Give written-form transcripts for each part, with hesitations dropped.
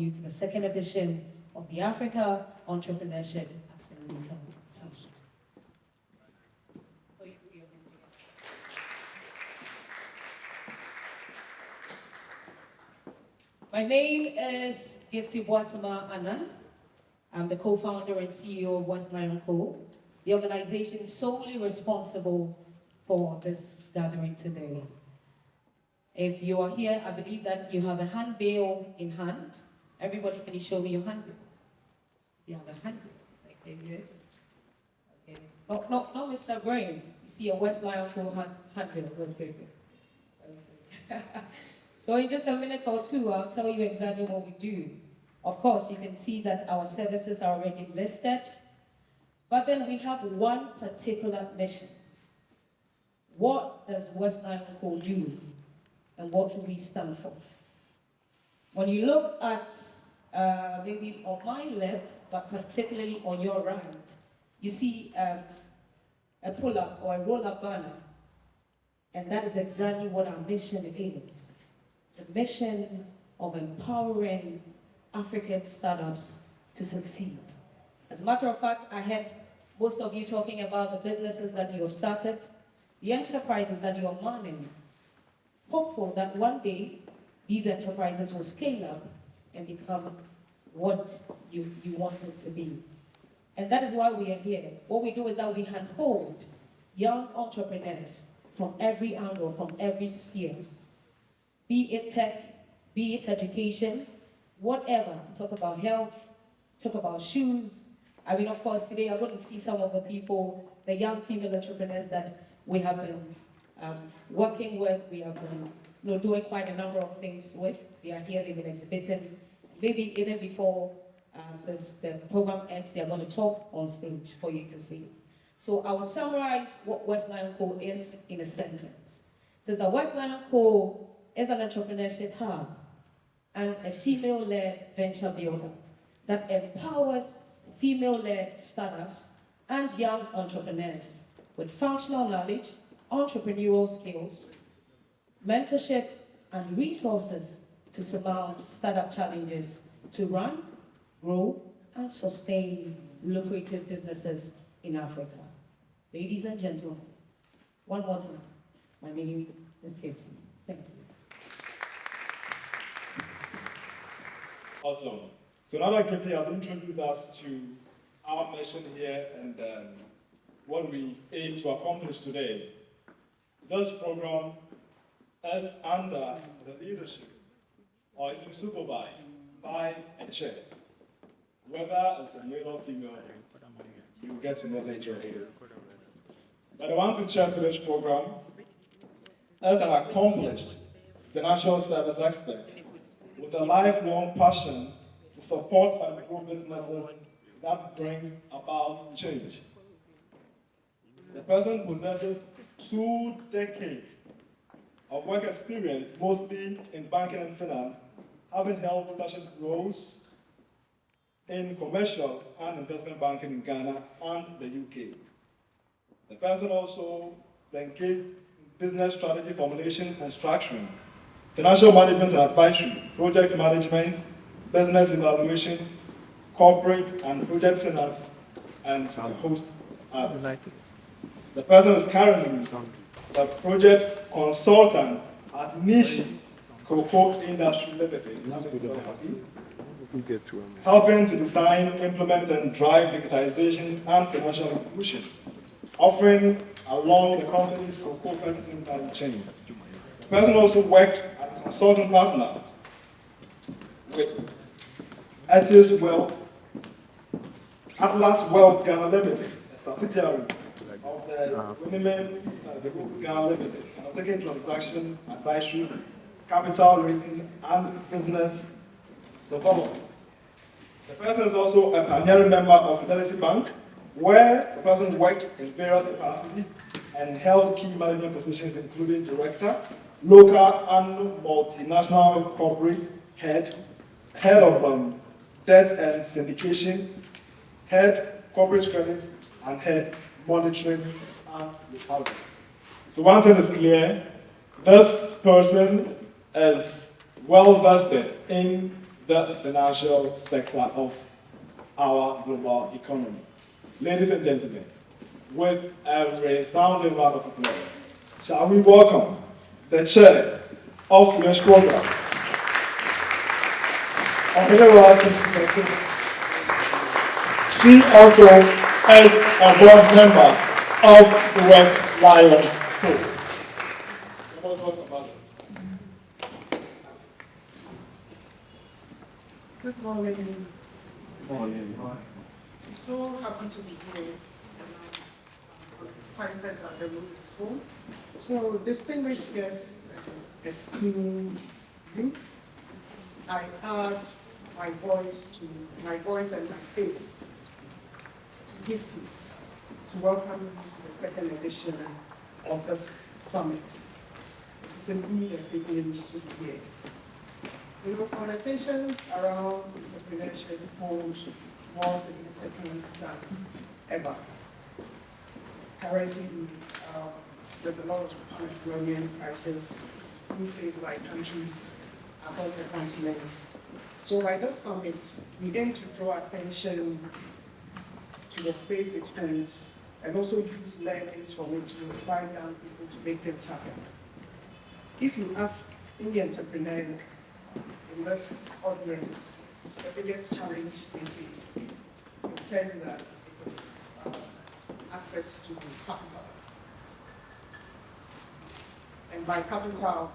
you to the second edition of the Africa Entrepreneurship Accelerator Summit. My name is Gifty Boatema Anna. I'm the co-founder and CEO of West Lion Co., the organization solely responsible for this gathering today. If you are here, I believe that you have a handbill in hand. Everybody, can you show me your handbill? You have a handbill. Okay, good. Okay. No, Mr. Brain. You see a West Lion Co. handbill. Good. Okay. So in just a minute or two, I'll tell you exactly what we do. Of course, you can see that our services are already listed, but then we have one particular mission. What does West Lion Co. do, and what do we stand for? When you look at maybe on my left, but particularly on your right, you see a pull-up or a roll-up banner, and that is exactly what our mission is. The mission of empowering African startups to succeed. As a matter of fact, I heard most of you talking about the businesses that you have started, the enterprises that you are managing. Hopeful that one day these enterprises will scale up and become what you want it to be. And that is why we are here. What we do is that we handhold young entrepreneurs from every angle, from every sphere. Be it tech, be it education, whatever. Talk about health, talk about shoes. I mean, of course, today I'm going to see some of the people, the young female entrepreneurs that we have been working with. We have been doing quite a number of things with. They are here, they've been exhibiting. Maybe even before the program ends, they are going to talk on stage for you to see. So I will summarize what West Lion Co. is in a sentence. It says that West Lion Co. is an entrepreneurship hub and a female-led venture builder that empowers female-led startups and young entrepreneurs with functional knowledge, entrepreneurial skills, mentorship, and resources to surmount startup challenges to run, grow, and sustain lucrative businesses in Africa. Ladies and gentlemen, one more time, my name is Gifty. Thank you. Awesome. So now that Gifty has introduced us to our mission here and what we aim to accomplish today, this program is under the leadership or is supervised by a chair. Whether it's a male or female, you'll get to know later. But I want to chair today's program as an accomplished financial service expert with a lifelong passion to support and grow businesses that bring about change. The person possesses 2 decades of work experience, mostly in banking and finance, having held leadership roles in commercial and investment banking in Ghana and the UK. The person also engaged in business strategy formulation and structuring, financial management and advisory, project management, business evaluation, corporate and project finance, and a host of others. The person is currently the project consultant at Niche Cocoa Industry Limited, helping to design, implement, and drive digitization and financial inclusion, offering along the company's cocoa purchasing value chain. The person also worked as a consultant partner with Atlas Wealth Ghana Limited, a subsidiary of the Women Group Ghana Limited, undertaking transaction, advisory, capital raising, and business development. The person is also a pioneering member of Fidelity Bank, where the person worked in various capacities and held key management positions, including director, local and multinational corporate head of debt and syndication, head corporate credit, and head monitoring and recovery. So one thing is clear, this person is well vested in the financial sector of our global economy. Ladies and gentlemen, with a resounding round of applause, shall we welcome the chair of today's program, she also is a board member of the West Lion Group. Good morning. Good morning. I'm so happy to be here. I'm excited that the room is full. So, distinguished guests, esteemed youth, I add my voice and my faith to give this, to welcome you to the second edition of this summit. It is indeed a privilege to be here. You know, conversations around entrepreneurship hold more significance than ever. Currently, there's a lot of humanitarian crisis we face like countries across the continent. So by this summit, we aim to draw attention to the space it holds and also use learnings from it to inspire young people to make things happen. If you ask any entrepreneur in this audience, the biggest challenge they face, will tell you that it is access to capital. And by capital,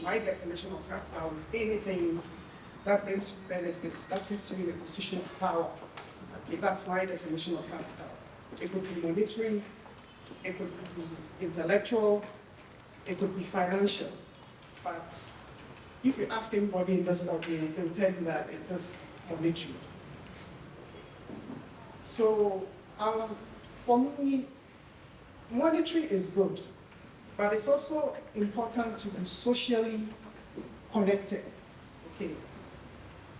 my definition of capital is anything that brings you benefits, that puts you in a position of power. Okay, that's my definition of capital. It could be monetary, it could be intellectual, it could be financial. But if you ask anybody in this audience, they will tell you that it is monetary. So, for me, monetary is good, but it's also important to be socially connected. Okay.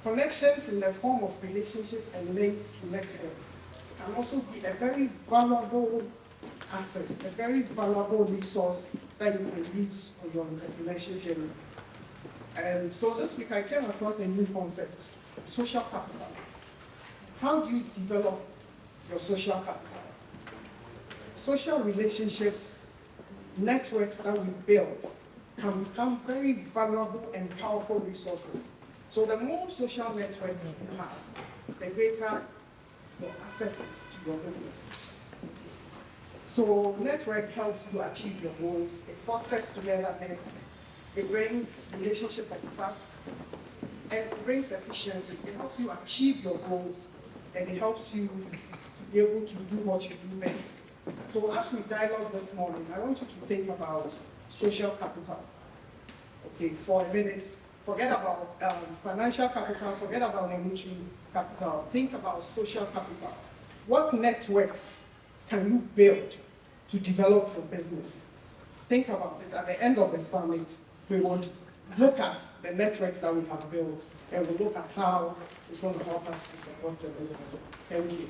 Connections in the form of relationship and links to network can also be a very valuable asset, a very valuable resource that you can use for your entrepreneurship journey. And so this week I came across a new concept, social capital. How do you develop your social capital? Social relationships, networks that we build can become very valuable and powerful resources. So the more social network you have, the greater your asset is to your business. So network helps you achieve your goals, it fosters togetherness, it brings relationship of trust, and it brings efficiency. It helps you achieve your goals, and it helps you to be able to do what you do best. So as we dialogue this morning, I want you to think about social capital. Okay, for a minute, forget about financial capital, forget about monetary capital, think about social capital. What networks can you build to develop your business? Think about it. At the end of the summit, we will look at the networks that we have built, and we'll look at how it's going to help us to support the business. Thank you.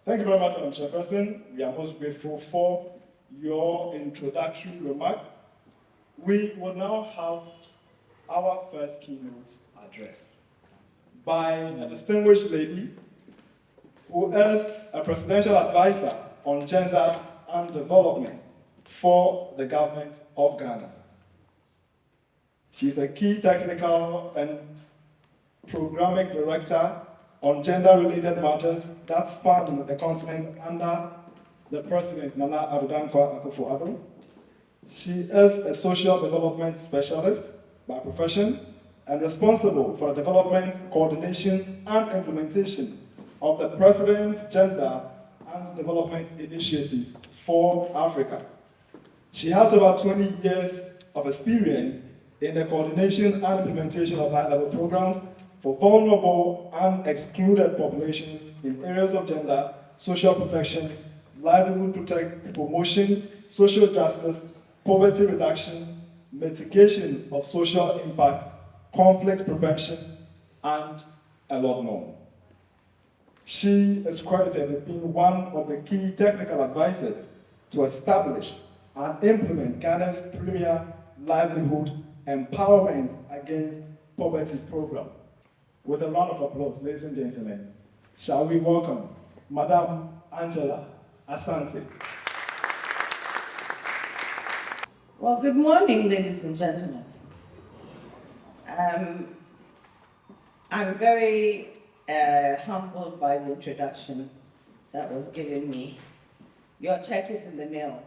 Thank you very much, Madam Chairperson. We are most grateful for your introductory remark. We will now have our first keynote address by a distinguished lady who is a presidential advisor on gender and development for the government of Ghana. She's a key technical and programming director on gender-related matters that span the continent under the President Nana Addo Dankwa Akufo-Addo. She is a social development specialist by profession and responsible for the development, coordination, and implementation of the President's Gender and Development Initiative for Africa. She has over 20 years of experience in the coordination and implementation of high-level programs for vulnerable and excluded populations in areas of gender, social protection, livelihood promotion, social justice, poverty reduction, mitigation of social impact, conflict prevention, and a lot more. She is credited with being one of the key technical advisors to establish and implement Ghana's premier livelihood empowerment against poverty program. With a round of applause, ladies and gentlemen, shall we welcome Madam Angela Asante. Well, good morning, ladies and gentlemen. I'm very humbled by the introduction that was given me. Your check is in the mail.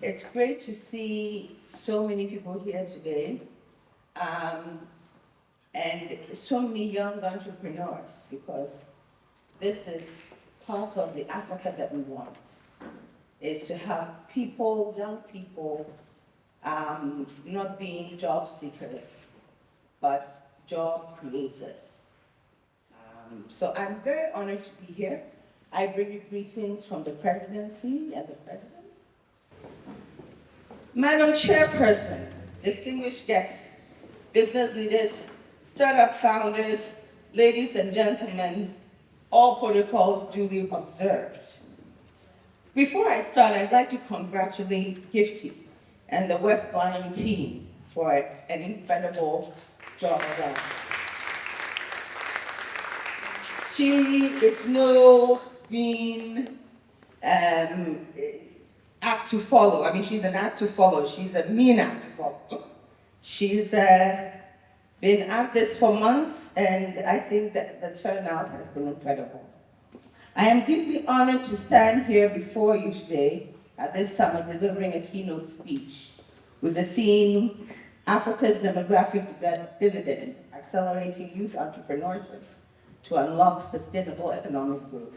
It's great to see so many people here today, and so many young entrepreneurs, because this is part of the Africa that we want, is to have people, young people, not being job seekers, but job creators. So I'm very honored to be here. I bring you greetings from the presidency and the president. Madam Chairperson, distinguished guests, business leaders, startup founders, ladies and gentlemen, all protocols duly observed. Before I start, I'd like to congratulate Gifty and the West Lion team for an incredible job done. She is no mean act to follow. I mean, she's an act to follow. She's a mean act to follow. She's been at this for months, and I think that the turnout has been incredible. I am deeply honored to stand here before you today at this summit delivering a keynote speech with the theme, Africa's Demographic Dividend, Accelerating Youth Entrepreneurship to Unlock Sustainable Economic Growth.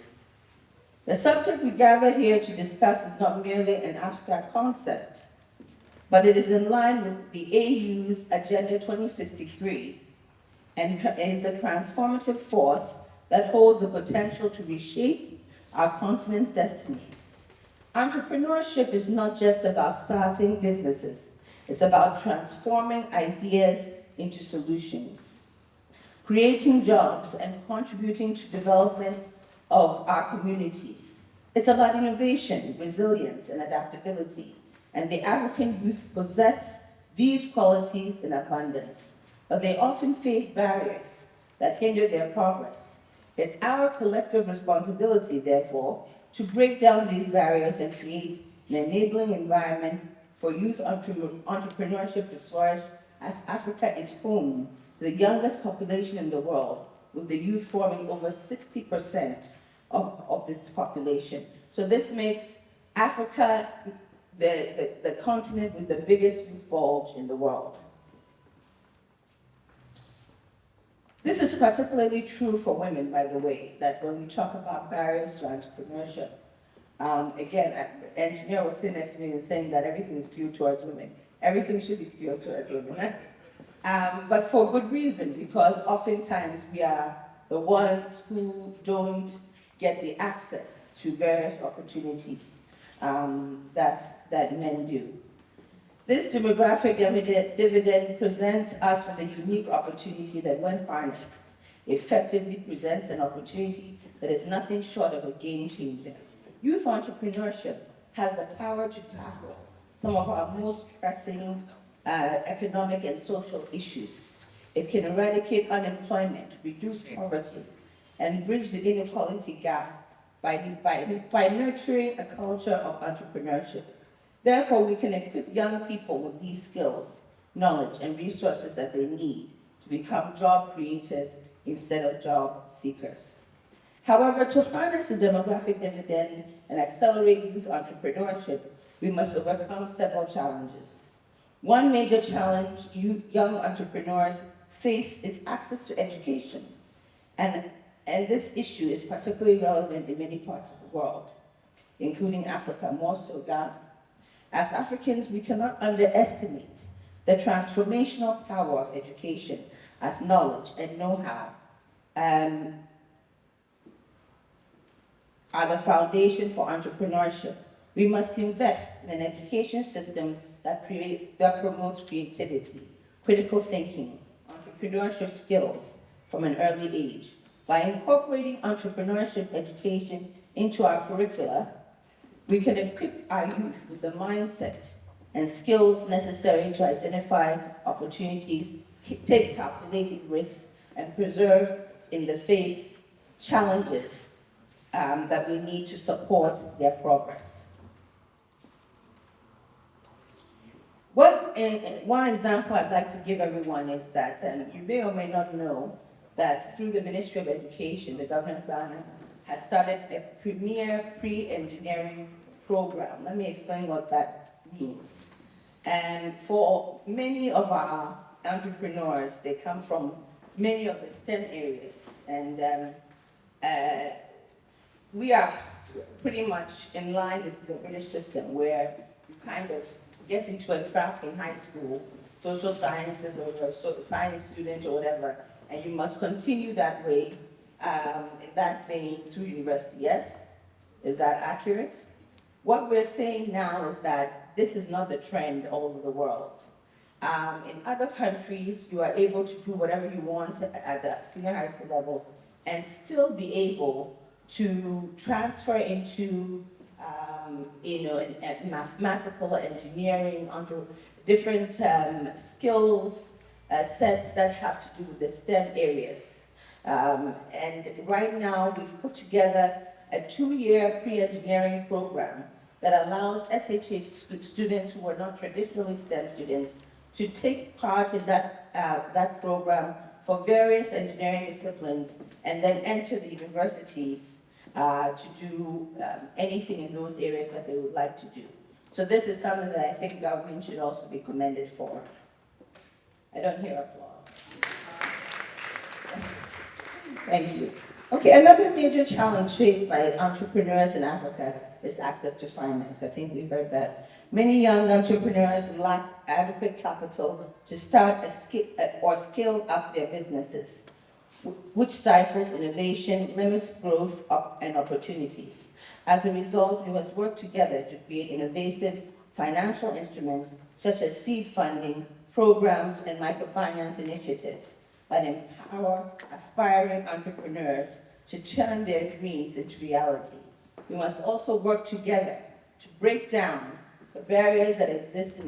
The subject we gather here to discuss is not merely an abstract concept, but it is in line with the AU's Agenda 2063 and is a transformative force that holds the potential to reshape our continent's destiny. Entrepreneurship is not just about starting businesses, it's about transforming ideas into solutions, creating jobs and contributing to development of our communities. It's about innovation, resilience, and adaptability. And the African youth possess these qualities in abundance, but they often face barriers that hinder their progress. It's our collective responsibility, therefore, to break down these barriers and create an enabling environment for youth entrepreneurship to flourish, as Africa is home to the youngest population in the world, with the youth forming over 60% of this population. So this makes Africa the continent with the biggest youth bulge in the world. This is particularly true for women, by the way, that when we talk about barriers to entrepreneurship, again, an engineer was sitting next to me and saying that everything is skewed towards women. Everything should be skewed towards women. But for good reason, because oftentimes we are the ones who don't get the access to various opportunities that men do. This demographic dividend presents us with a unique opportunity that, when harnessed, effectively presents an opportunity that is nothing short of a game changer. Youth entrepreneurship has the power to tackle some of our most pressing economic and social issues. It can eradicate unemployment, reduce poverty, and bridge the inequality gap by nurturing a culture of entrepreneurship. Therefore, we can equip young people with these skills, knowledge, and resources that they need to become job creators instead of job seekers. However, to harness the demographic dividend and accelerate youth entrepreneurship, we must overcome several challenges. One major challenge young entrepreneurs face is access to education. And this issue is particularly relevant in many parts of the world, including Africa, more so Ghana. As Africans, we cannot underestimate the transformational power of education as knowledge and know-how are the foundation for entrepreneurship. We must invest in an education system that promotes creativity, critical thinking, entrepreneurship skills from an early age. By incorporating entrepreneurship education into our curricula, We can equip our youth with the mindset and skills necessary to identify opportunities, take calculated risks, and preserve in the face challenges that we need to support their progress. One example I'd like to give everyone is that you may or may not know that through the Ministry of Education, the government of Ghana has started a premier pre-engineering program. Let me explain what that means. And for many of our entrepreneurs, they come from many of the STEM areas, and we are pretty much in line with the British system, where you kind of get into a track in high school, social sciences or science student or whatever, and you must continue that way, in that vein through university. Yes? Is that accurate? What we're saying now is that this is not the trend all over the world. In other countries, you are able to do whatever you want at the senior high school level and still be able to transfer into mathematical, engineering, onto different skills sets that have to do with the STEM areas. And right now, we've put together a 2-year pre-engineering program that allows SHA students who are not traditionally STEM students to take part in that program for various engineering disciplines and then enter the universities to do anything in those areas that they would like to do. So this is something that I think government should also be commended for. I don't hear applause. Thank you. Okay, another major challenge faced by entrepreneurs in Africa is access to finance. I think we heard that. Many young entrepreneurs lack adequate capital to start or scale up their businesses, which stifles innovation, limits growth and opportunities. As a result, we must work together to create innovative financial instruments such as seed funding, programs, and microfinance initiatives that empower aspiring entrepreneurs to turn their dreams into reality. We must also work together to break down the barriers that exist in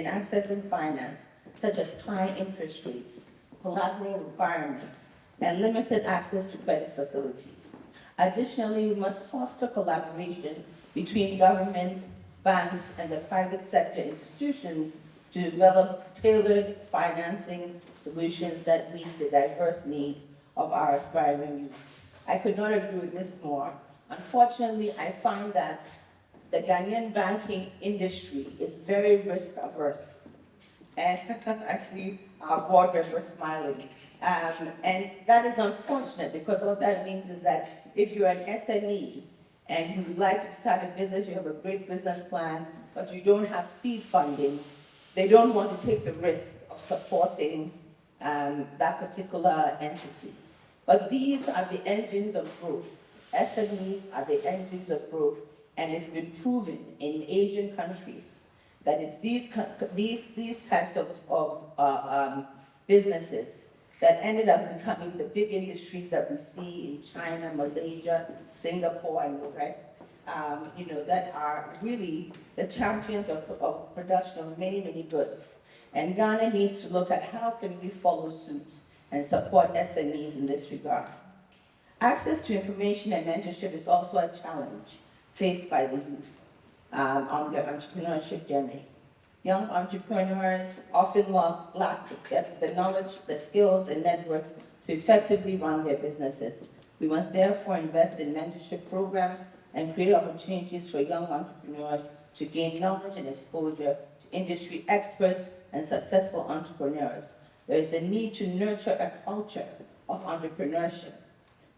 accessing finance, such as high interest rates, collateral requirements, and limited access to credit facilities. Additionally, we must foster collaboration between governments, banks, and the private sector institutions to develop tailored financing solutions that meet the diverse needs of our aspiring youth. I could not agree with this more. Unfortunately, I find that the Ghanaian banking industry is very risk averse. And I see our board members smiling. And that is unfortunate, because what that means is that if you're an SME and you would like to start a business, you have a great business plan, but you don't have seed funding, they don't want to take the risk of supporting that particular entity. But these are the engines of growth. SMEs are the engines of growth, and it's been proven in Asian countries that it's these types of businesses that ended up becoming the big industries that we see in China, Malaysia, Singapore, and the rest, that are really the champions of production of many, many goods. And Ghana needs to look at how can we follow suit and support SMEs in this regard. Access to information and mentorship is also a challenge faced by the youth on their entrepreneurship journey. Young entrepreneurs often lack the knowledge, the skills, and networks to effectively run their businesses. We must therefore invest in mentorship programs and create opportunities for young entrepreneurs to gain knowledge and exposure to industry experts and successful entrepreneurs. There is a need to nurture a culture of entrepreneurship.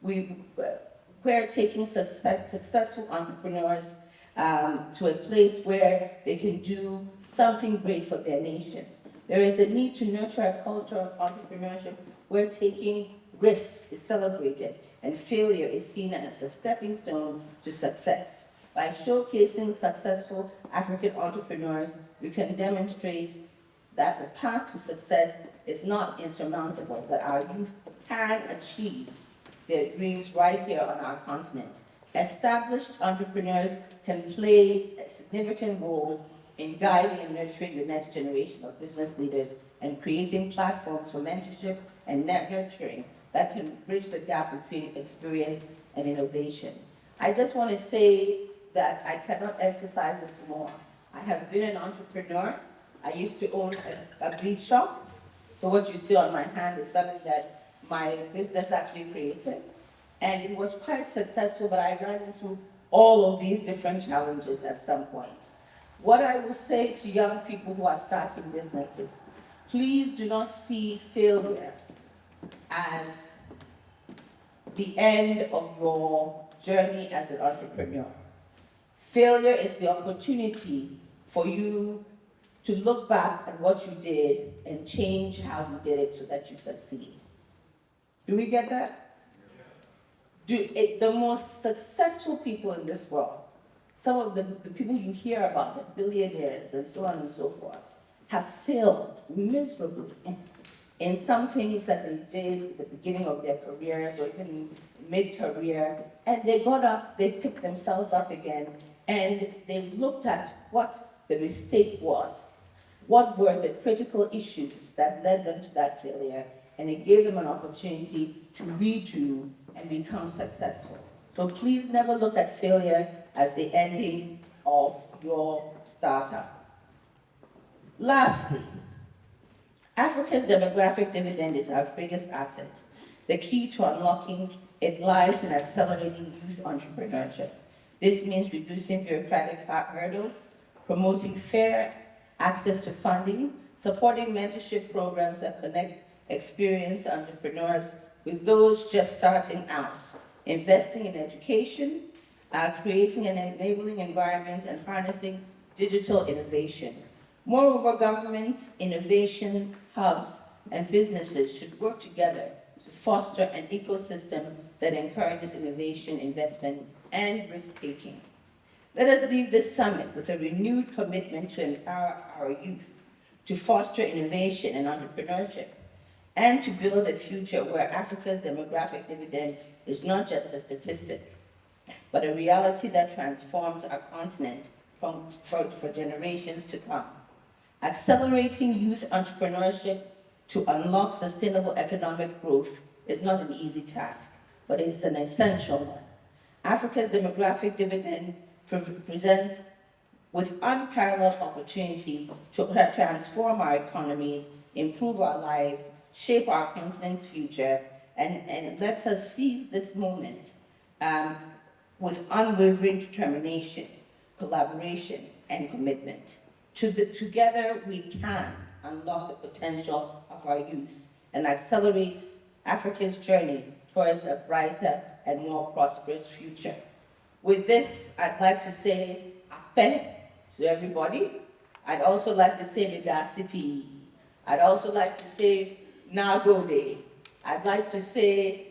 We're taking successful entrepreneurs to a place where they can do something great for their nation. There is a need to nurture a culture of entrepreneurship where taking risks is celebrated and failure is seen as a stepping stone to success. By showcasing successful African entrepreneurs, we can demonstrate that the path to success is not insurmountable, that our youth can achieve their dreams right here on our continent. Established entrepreneurs can play a significant role in guiding and nurturing the next generation of business leaders and creating platforms for mentorship and nurturing that can bridge the gap between experience and innovation. I just want to say that I cannot emphasize this more. I have been an entrepreneur. I used to own a bead shop. So what you see on my hand is something that my business actually created. And it was quite successful, but I ran into all of these different challenges at some point. What I will say to young people who are starting businesses, please do not see failure as the end of your journey as an entrepreneur. Failure is the opportunity for you to look back at what you did and change how you did it so that you succeed. Do we get that? The most successful people in this world, some of the people you hear about, the billionaires and so on and so forth, have failed miserably in some things that they did at the beginning of their careers or even mid-career, and they got up, they picked themselves up again, and they looked at what the mistake was, what were the critical issues that led them to that failure, and it gave them an opportunity to redo and become successful. So please never look at failure as the ending of your startup. Lastly, Africa's demographic dividend is our biggest asset. The key to unlocking it lies in accelerating youth entrepreneurship. This means reducing bureaucratic hurdles, promoting fair access to funding, supporting mentorship programs that connect experienced entrepreneurs with those just starting out, investing in education, creating an enabling environment, and harnessing digital innovation. Moreover, governments, innovation hubs, and businesses should work together to foster an ecosystem that encourages innovation, investment, and risk-taking. Let us leave this summit with a renewed commitment to empower our youth, to foster innovation and entrepreneurship, and to build a future where Africa's demographic dividend is not just a statistic, but a reality that transforms our continent for generations to come. Accelerating youth entrepreneurship to unlock sustainable economic growth is not an easy task, but it is an essential one. Africa's demographic dividend presents with unparalleled opportunity to transform our economies, improve our lives, shape our continent's future, and lets us seize this moment with unwavering determination, collaboration, and commitment. Together, we can unlock the potential of our youth and accelerate Africa's journey towards a brighter and more prosperous future. With this, I'd like to say ape to everybody. I'd also like to say Megasipi. I'd also like to say Nagode. I'd like to say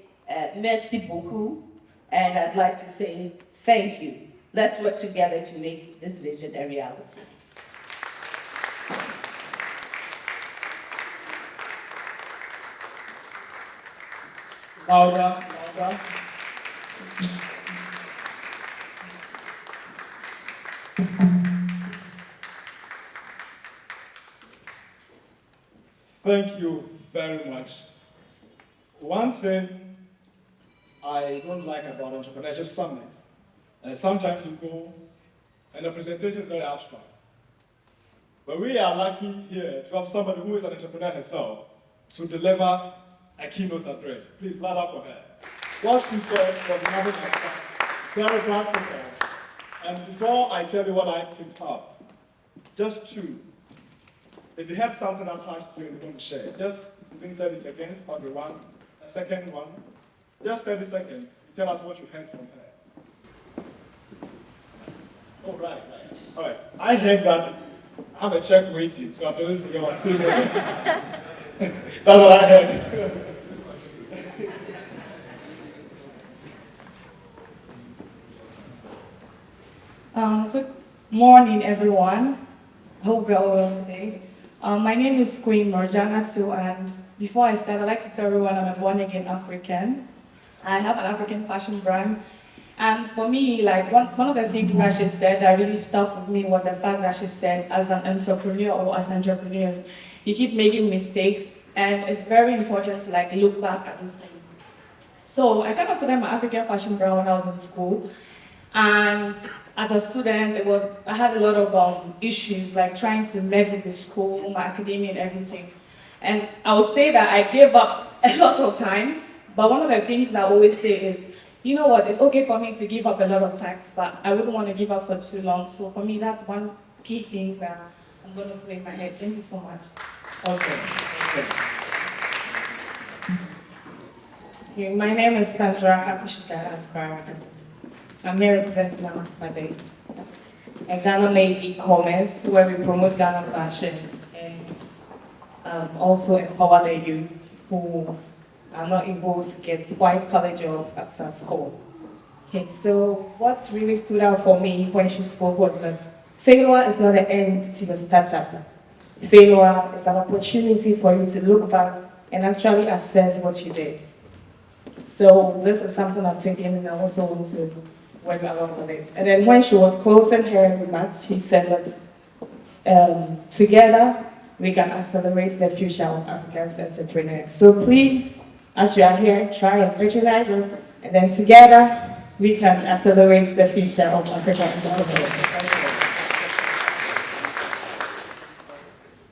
merci beaucoup. And I'd like to say thank you. Let's work together to make this vision a reality. Louder, louder. Thank you very much. One thing I don't like about entrepreneurship summits, sometimes you go and the presentation is very abstract. But we are lucky here to have somebody who is an entrepreneur herself to deliver a keynote address. Please, loud up for her. What she said was very practical. And before I tell you what I picked up, just two. If you have something attached to you and you want to share, just within 30 seconds, or a second one, just 30 seconds, tell us what you heard from her. Oh, right. All right. I heard that I have a check waiting, so I believe you are still there. That's what I heard. Good morning, everyone. Hope you're all well today. My name is Queen Marjanatu, and before I start, I'd like to tell everyone I'm a born-again African. I have an African fashion brand, And for me, like one of the things that she said that really stuck with me was the fact that she said, as an entrepreneur or as entrepreneurs, you keep making mistakes, and it's very important to like look back at those things. So I kind of studied my African fashion brand when I was in school, and as a student, I had a lot of issues like trying to merge with the school, my academia, and everything. And I would say that I gave up a lot of times, but one of the things I always say is, you know what, it's okay for me to give up a lot of times, but I wouldn't want to give up for too long. So for me, that's one key thing that I'm going to put in my head. Thank you so much. Okay. Okay, my name is Sandra Hakushika Akbar. I'm here representing Ghana Fade, a Ghana-made e-commerce where we promote Ghana fashion and also empower the youth who are not able to get white-collar jobs at school. Okay, so what really stood out for me when she spoke was that failure is not the end to your startup. Failure is an opportunity for you to look back and actually assess what you did. So this is something I've taken and I also want to work along with it. And then when she was closing her remarks, she said that together we can accelerate the future of Africa's entrepreneurs. So please, as you are here, try and patronize us, and then together we can accelerate the future of African entrepreneurs.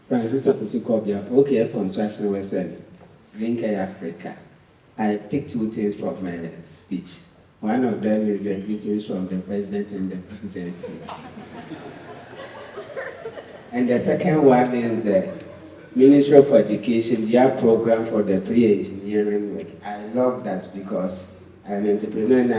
Francis Okusukobia, OKF Construction Western, Link Africa. I picked two things from my speech. One of them is the greetings from the president and the presidency. And the second one is the Ministry of Education, their program for the pre-engineering work. I love that because I'm an entrepreneur and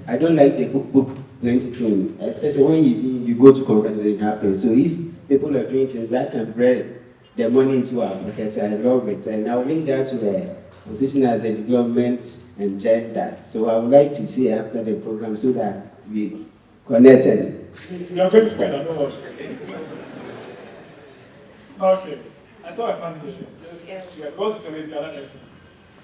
I don't like the book plenty thing, especially when you go to conferences and it happens. So if people are doing things that can bring the money into our pockets, I love it. And I'll link that to the position as a development and gender. So I would like to see after the program so that we connected. You are going to spend a lot. Okay. I saw a foundation. Yes. Yeah. What's the name of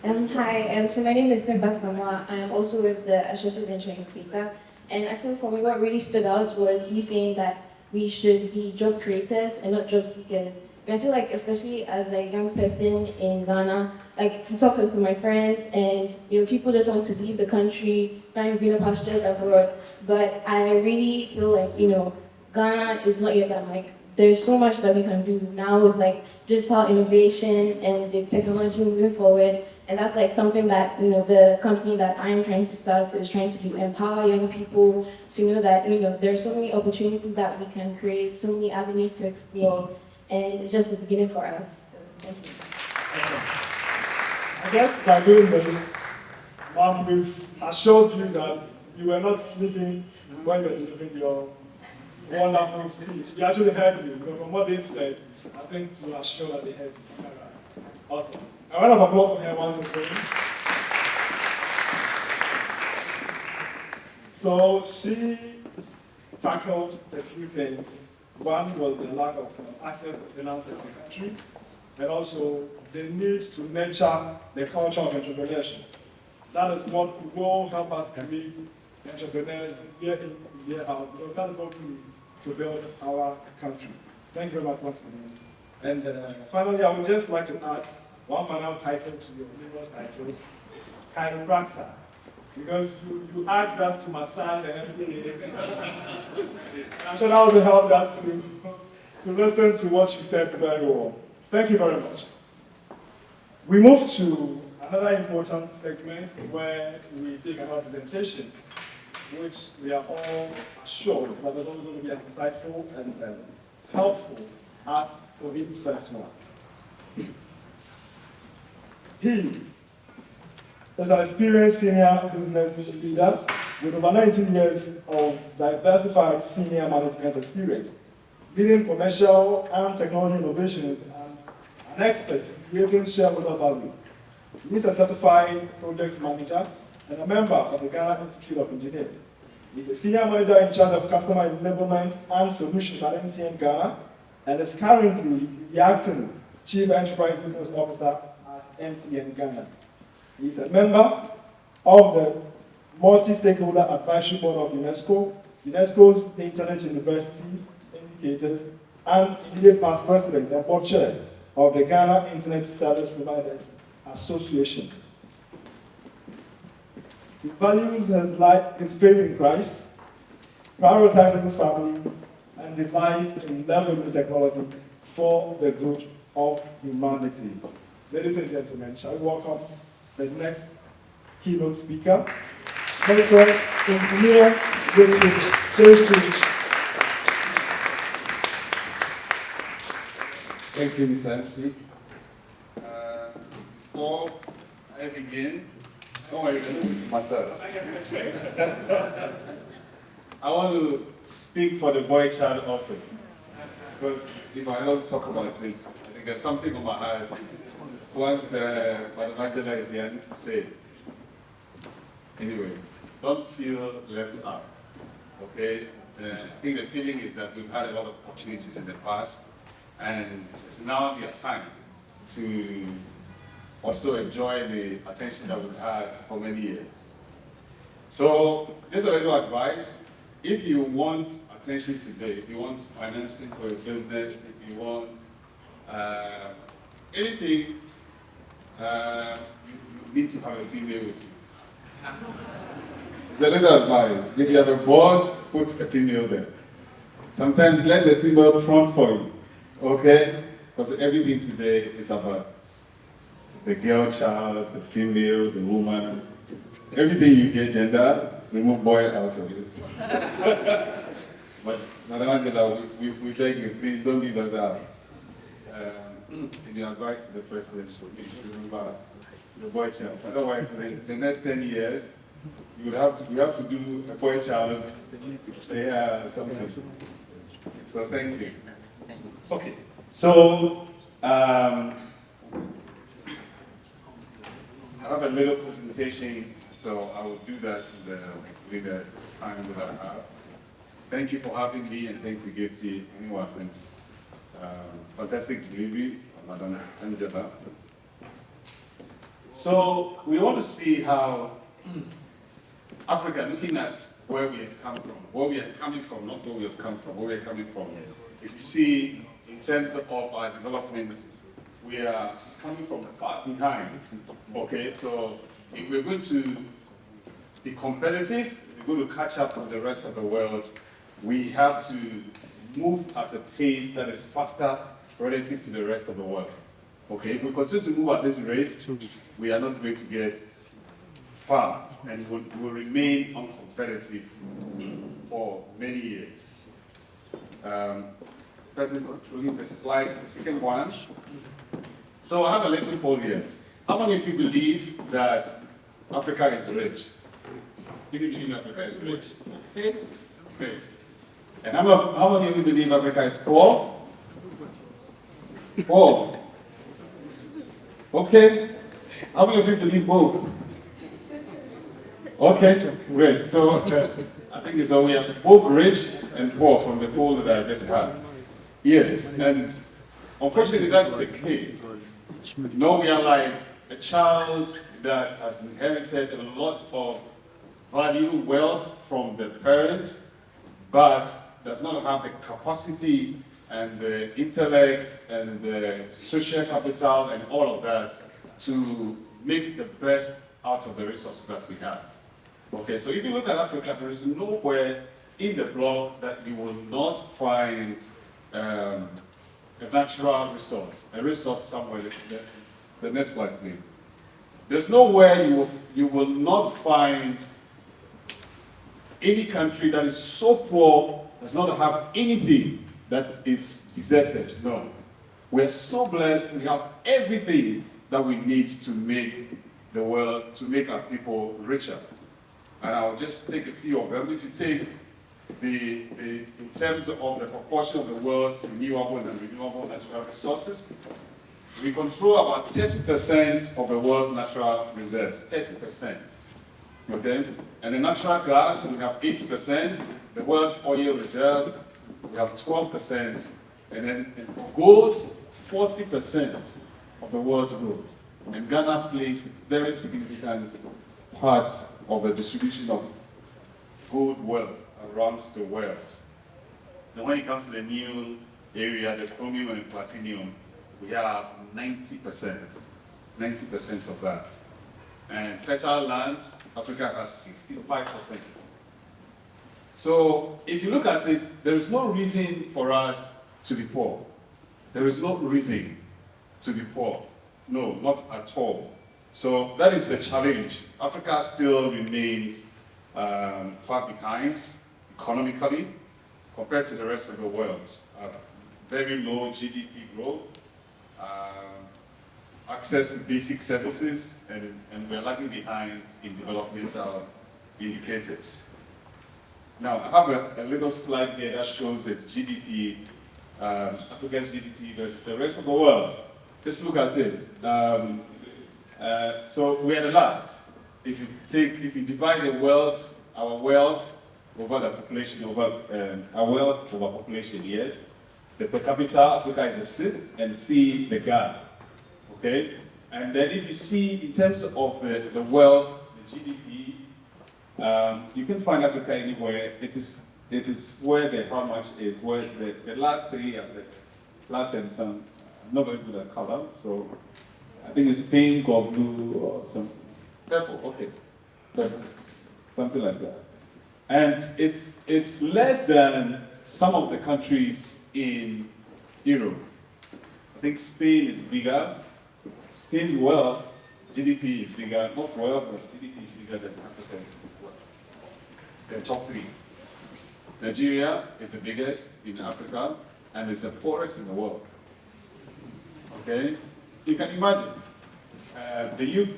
the Hi, so my name is Simba Samoa. I am also with the Associate Venture Incubator. And I think for me what really stood out was you saying that we should be job creators and not job seekers. And I feel like especially as a young person in Ghana, like to talk to my friends and people just want to leave the country, find greener pastures abroad. But I really feel like, Ghana is not yet that like there's so much that we can do now with like digital innovation and the technology moving forward. And that's like something that, the company that I'm trying to start is trying to do, empower young people to know that, there's so many opportunities that we can create, so many avenues to explore, and it's just the beginning for us. So, thank you. I guess by doing this, Mom, we've assured you that you were not sleeping when you were delivering your wonderful speech. We actually heard you. From what they said, I think we are sure that they heard you. Awesome. A round of applause for her once again. So she tackled a few things. One was the lack of access to finance in the country, and also the need to nurture the culture of entrepreneurship. That is what will help us create entrepreneurs year in, year out. Because that is what we need to build our country. Thank you very much once again. And finally, I would just like to add one final title to your numerous titles, chiropractor. Because you asked us to massage and everything. I'm sure that will help us to listen to what you said very well. Thank you very much. We move to another important segment where we take another presentation, which we are all assured that is also going to be insightful and helpful as the first one. He is an experienced senior business leader with over 19 years of diversified senior management experience, leading commercial and technology innovations, and an expert in creating shareholder value. He is a certified project manager and a member of the Ghana Institute of Engineers. He is a senior manager in charge of customer enablement and solutions at MTN Ghana, and is currently the acting Chief Enterprise Business Officer at MTN Ghana. He is a member of the multi-stakeholder advisory board of UNESCO, UNESCO's Internet University Indicators, and immediate past president and board chair of the Ghana Internet Service Providers Association. His values his faith in Christ, prioritizing his family, and devised a leveraging technology for the good of humanity. Ladies and gentlemen, shall we welcome the next keynote speaker, medical engineer, Richard. Thank you, Mr. MC. Before I begin, don't worry, myself. I want to speak for the boy child also, Because if I don't talk about it, I think there's something on my heart. Once Madam Angela is here, I need to say. Anyway, don't feel left out, okay? I think the feeling is that we've had a lot of opportunities in the past, and it's now your time to also enjoy the attention that we've had for many years. So, just a little advice. If you want attention today, if you want financing for your business, if you want anything, you need to have a female with you. It's a little advice. If you have a board, put a female there. Sometimes let the female front for you, okay? Because everything today is about the girl child, the female, the woman. Everything you hear gender, remove boy out of it. But Madam Angela, we beg you, please don't leave us out. In your advice to the president, please remember the boy child. Otherwise, in the next 10 years, we have to do a boy child something. So thank you. Okay. So I have a little presentation, so I will do that with the time that I have. Thank you for having me, and thank you, Getty. Anyone, thanks. Fantastic delivery, Madam Angela. So we want to see how Africa, looking at where we have come from, where we are coming from, not where we have come from, where we are coming from. If you see, in terms of our development, we are coming from far behind. Okay, so if we're going to be competitive, if we're going to catch up with the rest of the world, we have to move at a pace that is faster relative to the rest of the world. Okay, if we continue to move at this rate, we are not going to get far, and will remain uncompetitive for many years. President, controlling the slide, the second one. So I have a little poll here. How many of you believe that Africa is rich? If you believe Africa is rich? Okay, great. And how many of you believe Africa is poor? Poor. Okay. How many of you believe both? Okay, great. So I think it's all we have both rich and poor from the poll that I just had. Yes, and unfortunately that's the case. No, we are like a child that has inherited a lot of value, wealth from the parent, but does not have the capacity and the intellect and the social capital and all of that to make the best out of the resources that we have. Okay, so if you look at Africa, there is nowhere in the block that you will not find a natural resource, a resource somewhere. The next slide, please. There's nowhere you will not find any country that is so poor does not have anything that is deserted. No. We're so blessed, we have everything that we need to make the world, to make our people richer. And I'll just take a few of them. If you take in terms of the proportion of the world's renewable and renewable natural resources, we control about 30% of the world's natural reserves, 30%. Okay? And in natural gas, we have 8%, the world's oil reserve, we have 12%, and then in gold, 40% of the world's gold. And Ghana plays a very significant part of the distribution of good wealth around the world. And when it comes to the new area, the chromium and platinum, we have 90%. 90% of that. And fertile lands, Africa has 65%. So if you look at it, there is no reason for us to be poor. There is no reason to be poor. No, not at all. So that is the challenge. Africa still remains far behind economically compared to the rest of the world. Very low GDP growth, access to basic services, and we're lagging behind in developmental indicators. Now, I have a little slide here that shows the GDP, Africa's GDP versus the rest of the world. Just look at it. So we're the last. If you divide the wealth, our wealth over the population, our wealth over population, yes. The per capita, Africa is a sixth, and C is the gap. Okay? And then if you see in terms of the wealth, the GDP, you can find Africa anywhere. It is where the how much is, where the last three are the last and some. I'm not very good at color, so I think it's pink or blue or something. Purple, okay. Purple. Something like that. And it's less than some of the countries in Europe. I think Spain is bigger. Spain's wealth, GDP is bigger. Not wealth, but GDP is bigger than Africa's wealth. The top three. Nigeria is the biggest in Africa and is the poorest in the world. Okay? You can imagine. The youth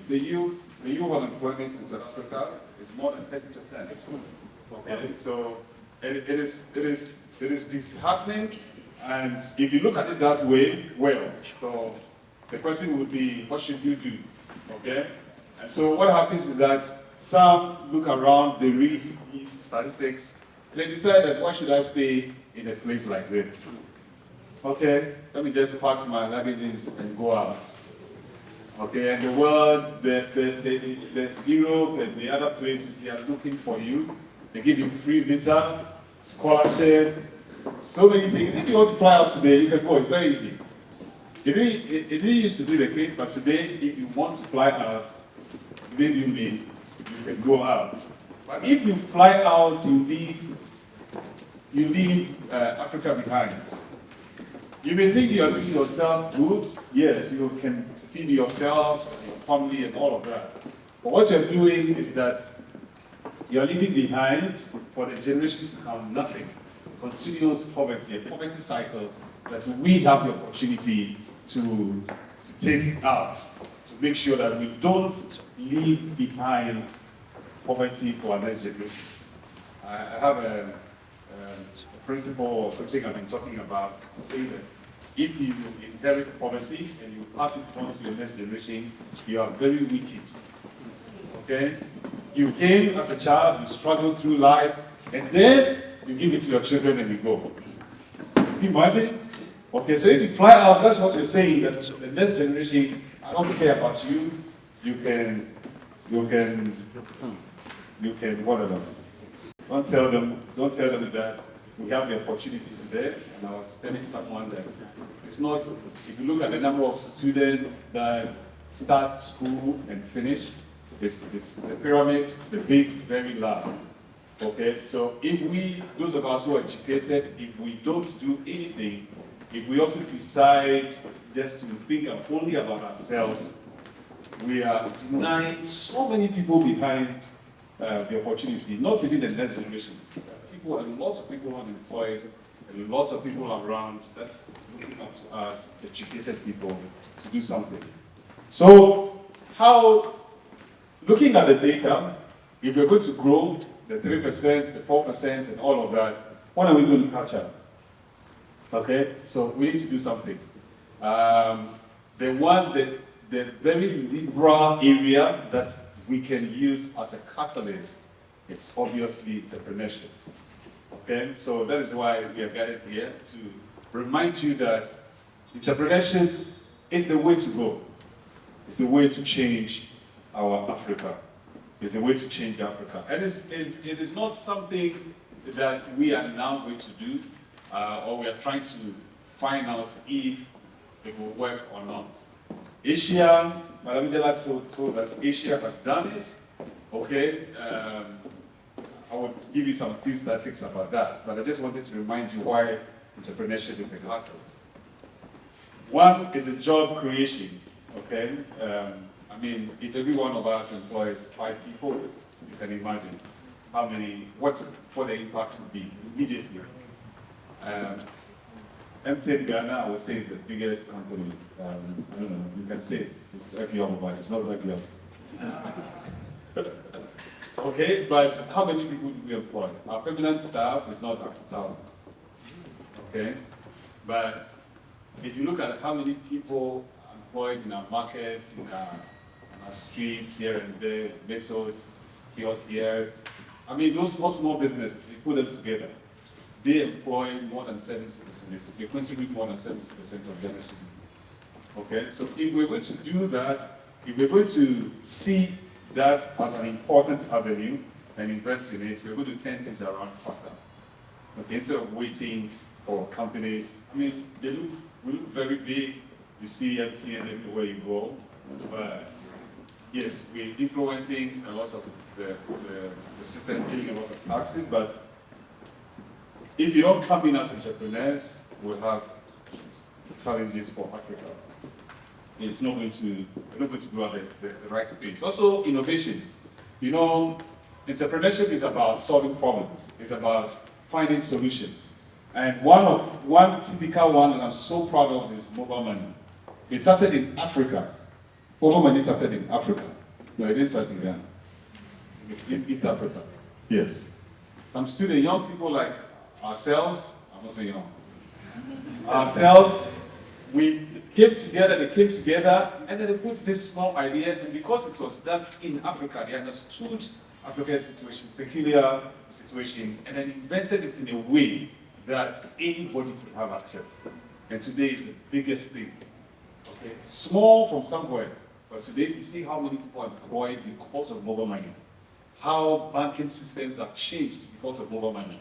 unemployment in South Africa is more than 30%. Okay? So it is disheartening, and if you look at it that way, well, so the question would be, what should you do? Okay? And so what happens is that some look around, they read these statistics, and they decide that why should I stay in a place like this? Okay, let me just pack my luggages and go out. Okay, and the world, the Europe and the other places, they are looking for you. They give you free visa, scholarship, so many things. If you want to fly out today, you can go. It's very easy. It really used to be the case, but today, if you want to fly out, believe you me, you can go out. But if you fly out, you leave Africa behind. You may think you are doing yourself good. Yes, you can feed yourself, your family, and all of that. But what you're doing is that you're leaving behind for the generations to come nothing. Continuous poverty, a poverty cycle that we have the opportunity to take out, to make sure that we don't leave behind poverty for our next generation. I have a principle or something I've been talking about, saying that if you inherit poverty and you pass it on to your next generation, you are very wicked. Okay? You came as a child, you struggled through life, and then you give it to your children and you go. Can you imagine? Okay, so if you fly out, that's what you're saying, that the next generation, I don't care about you, you can, whatever. Don't tell them that we have the opportunity today, and I was telling someone that it's not, if you look at the number of students that start school and finish, the pyramid, the base is very large. Okay, so if we, those of us who are educated, if we don't do anything, if we also decide just to think only about ourselves, we are denying so many people behind the opportunity, not even the next generation. Lots of people unemployed, and lots of people around that's looking up to us, educated people, to do something. So, looking at the data, if we're going to grow the 3%, the 4%, and all of that, what are we going to catch up? Okay, so we need to do something. The very liberal area that we can use as a catalyst, it's obviously entrepreneurship. Okay, so that is why we are gathered here to remind you that entrepreneurship is the way to go. It's the way to change our Africa. is a way to change Africa. And it is not something that we are now going to do, or we are trying to find out if it will work or not. Asia, Madam Jela told us Asia has done it. Okay, I would give you some few statistics about that, but I just wanted to remind you why entrepreneurship is a catalyst. One is a job creation. Okay, I mean, if every one of us employs 5 people, you can imagine how many, what the impact would be immediately. MTN Ghana, I would say, is the biggest company. I don't know, you can say it's Equiom, but it's not Equiom. Okay, but how many people do we employ? Our permanent staff is not up to 1,000. Okay, but if you look at how many people are employed in our markets, in our streets, here and there, little kiosks here, I mean, those small businesses, you put them together, they employ more than 70%. They contribute more than 70% of their GDP. Okay, so if we're going to do that, if we're going to see that as an important avenue and invest in it, we're going to turn things around faster. Okay, instead of waiting for companies, I mean, we look very big. You see MTN everywhere you go, but yes, we're influencing a lot of the system, paying a lot of taxes, but if you don't come in as entrepreneurs, we'll have challenges for Africa. It's not going to, we're not going to go at the right pace. Also, innovation. You know, entrepreneurship is about solving problems. It's about finding solutions. And one typical one that I'm so proud of is mobile money. It started in Africa. Mobile money started in Africa. No, it didn't start in Ghana. It's in East Africa. Yes. Some students, young people like ourselves, I'm not saying young, ourselves, we came together, they came together, and then they put this small idea, and because it was done in Africa, they understood Africa's situation, peculiar situation, and then invented it in a way that anybody could have access. And today is the biggest thing. Okay, small from somewhere, but today if you see how many people are employed because of mobile money, how banking systems have changed because of mobile money,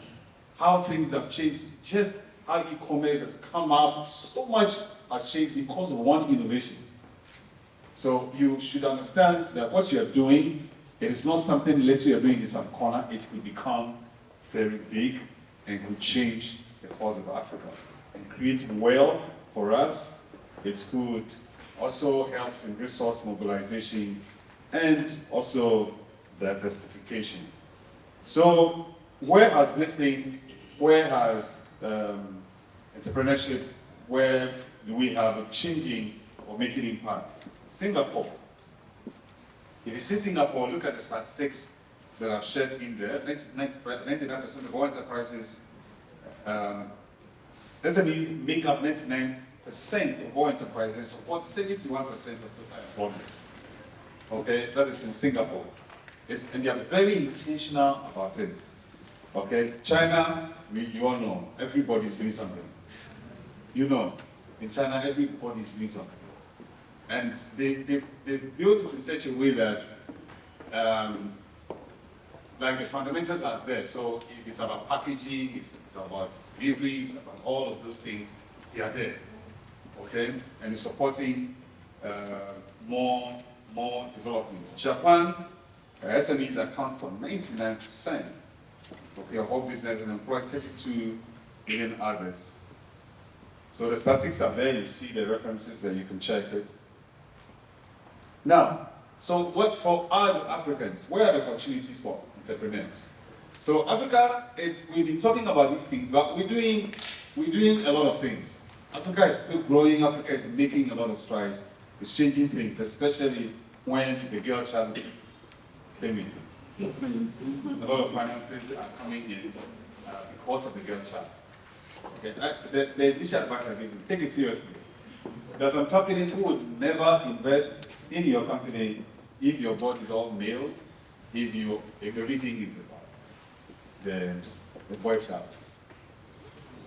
how things have changed, just how e-commerce has come out, so much has changed because of one innovation. So you should understand that what you're doing, it is not something little you're doing in some corner, it will become very big and will change the course of Africa. And creating wealth for us, it's good, also helps in resource mobilization and also diversification. So where has this thing, where has entrepreneurship, where do we have a changing or making impact? Singapore. If you see Singapore, look at the statistics that I've shared in there. 99% of all enterprises, SMEs make up 99% of all enterprises and support 71% of total employment. Okay, that is in Singapore. And they are very intentional about it. Okay, China, you all know, everybody's doing something. You know, in China, everybody's doing something. And they've built it in such a way that, like the fundamentals are there. So if it's about packaging, it's about deliveries, about all of those things, they are there. Okay, and it's supporting more development. Japan, SMEs account for 99%. Okay, of all business and employ 32 million others. So the statistics are there, you see the references that you can check it. Now, so what for us Africans, where are the opportunities for entrepreneurs? So Africa, we've been talking about these things, but we're doing a lot of things. Africa is still growing, Africa is making a lot of strides, it's changing things, especially when the girl child came in. A lot of finances are coming in because of the girl child. Okay, the initial advice I give you, take it seriously. There are some companies who would never invest in your company if your board is all male, if everything is about the boy child.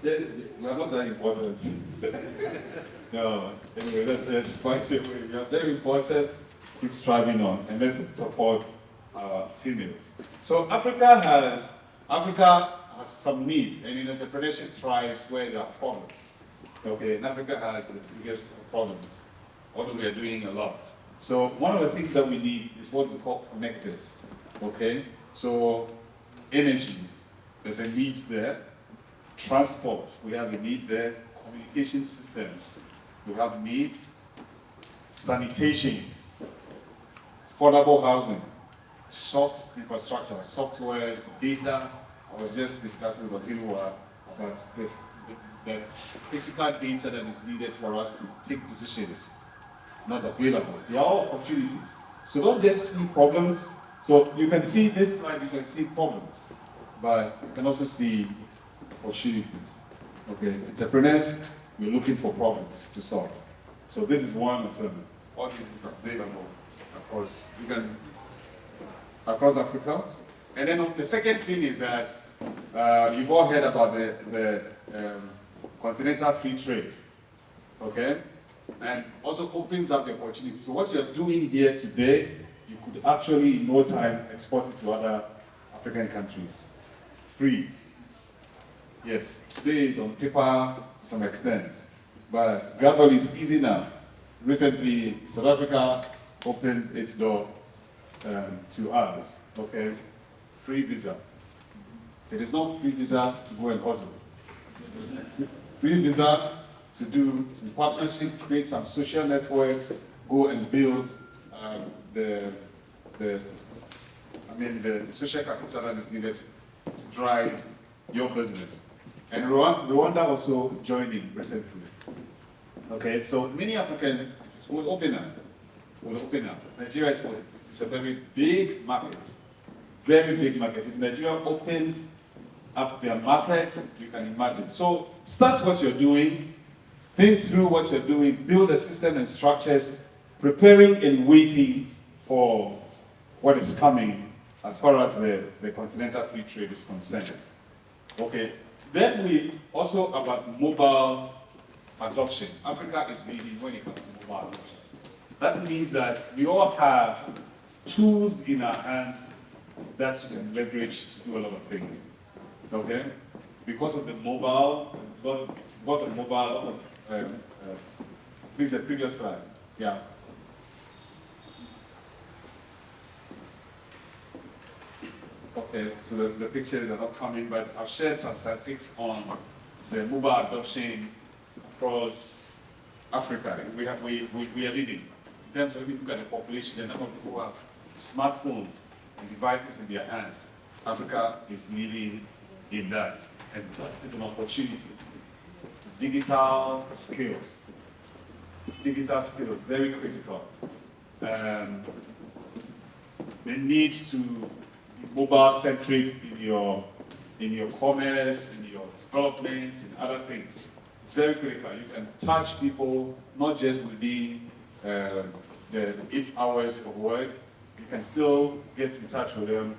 Yes, we are not that important. No, anyway, that's just quite a way. We are very important, keep striving on, and let's support females. So Africa has some needs, and in entrepreneurship thrives where there are problems. Okay, and Africa has the biggest problems, although we are doing a lot. So one of the things that we need is what we call connectors. Okay, so energy, there's a need there. Transport, we have a need there. Communication systems, we have needs. Sanitation, affordable housing, soft infrastructure, softwares, data. I was just discussing with people about that physical data that is needed for us to take decisions, not available. They are all opportunities. So don't just see problems. So you can see this slide, you can see problems, but you can also see opportunities. Okay, entrepreneurs, we're looking for problems to solve. So this is one of them. All this is available, of course, you can across Africa. And then the second thing is that you've all heard about the continental free trade, okay? And also opens up the opportunity. So what you're doing here today, you could actually in no time export it to other African countries. Free. Yes, today is on paper to some extent, but gradually it's easy now. Recently, South Africa opened its door to us, okay? Free visa. It is not free visa to go and hustle. It's free visa to do some partnership, create some social networks, go and build the social capital that is needed to drive your business. And Rwanda also joined in recently. Okay, so many Africans will open up. Nigeria is a very big market. Very big market. If Nigeria opens up their market, you can imagine. So start what you're doing, think through what you're doing, build a system and structures, preparing and waiting for what is coming as far as the continental free trade is concerned. Okay, then we also about mobile adoption. Africa is leading when it comes to mobile adoption. That means that we all have tools in our hands that you can leverage to do a lot of things. Okay? Because of the mobile, please the previous slide. Yeah. Okay, so the pictures are not coming, but I've shared some statistics on the mobile adoption across Africa. We are leading. In terms of looking at the population, the number of people who have smartphones and devices in their hands, Africa is leading in that. And that is an opportunity. Digital skills, very critical. The need to be mobile-centric in your commerce, in your development, in other things. It's very critical. You can touch people not just within the 8 hours of work. You can still get in touch with them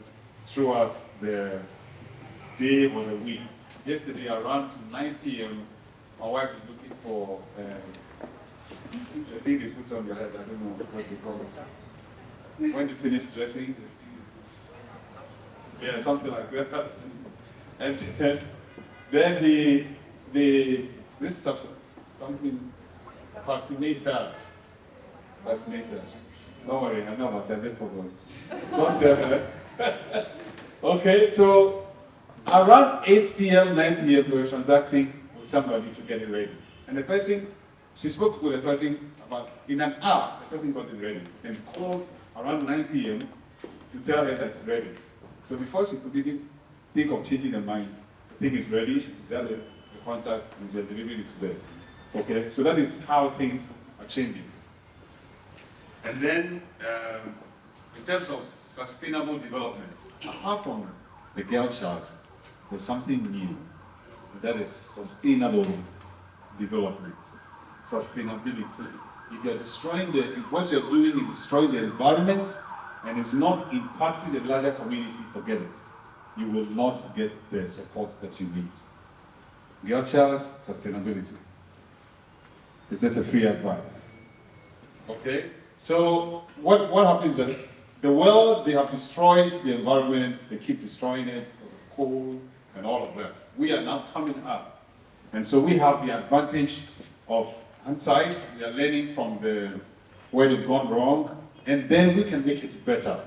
throughout the day or the week. Yesterday around 9 p.m., my wife is looking for the thing they put on your head. I don't know what they call it. When you finish dressing, yeah, something like that. And then this is something fascinator. Don't worry, I know about that. Just forgot. Don't tell her. Okay, so around 8 p.m., 9 p.m., we were transacting with somebody to get it ready. And the person, she spoke with the person about in an hour, the person got it ready. And called around 9 p.m. to tell her that it's ready. So before she could even think of changing her mind, the thing is ready, she's got the contact, and they're delivering it today. Okay, so that is how things are changing. And then, in terms of sustainable development, apart from the girl child, there's something new. That is sustainable development, sustainability. If you're destroying if what you're doing is destroying the environment and it's not impacting the larger community, forget it. You will not get the support that you need. Girl child, sustainability. It's just a free advice. Okay? So what happens is that The world, they have destroyed the environment, they keep destroying it, coal and all of that. We are now coming up. And so we have the advantage of hindsight. We are learning from where they've gone wrong, and then we can make it better.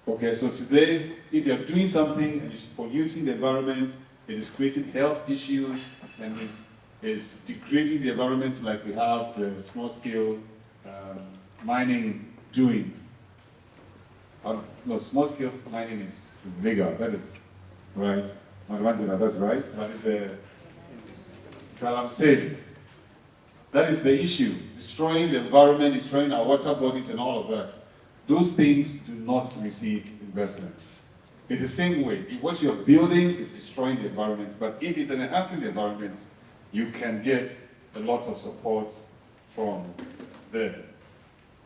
Okay, so today, if you're doing something and it's polluting the environment, it is creating health issues, and it's degrading the environment like we have the small-scale mining doing. No, small-scale mining is legal, that is right. That's right, but it's well, I'm saying, that is the issue. Destroying the environment, destroying our water bodies and all of that. Those things do not receive investment. It's the same way. If what you're building is destroying the environment, but if it's enhancing the environment, you can get a lot of support from there.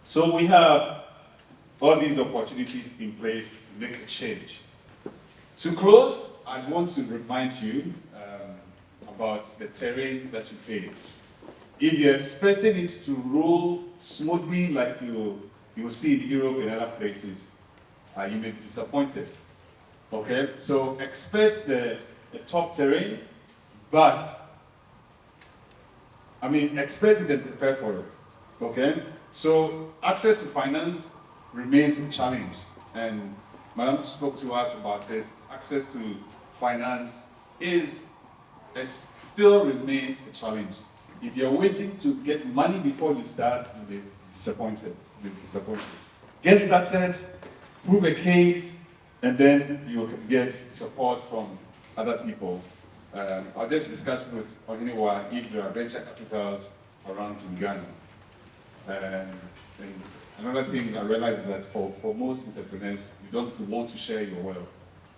So we have all these opportunities in place to make a change. To close, I want to remind you about the terrain that you face. If you're expecting it to roll smoothly like you will see in Europe and other places, you may be disappointed. Okay, so expect the tough terrain, but expect it and prepare for it. Okay, so access to finance remains a challenge, and Madam spoke to us about it. Access to finance still remains a challenge. If you're waiting to get money before you start, you'll be disappointed. Get started, prove a case, and then you can get support from other people. I'll just discuss with Ohiniwa if there are venture capitals around in Ghana. And another thing I realized is that for most entrepreneurs, you don't want to share your wealth.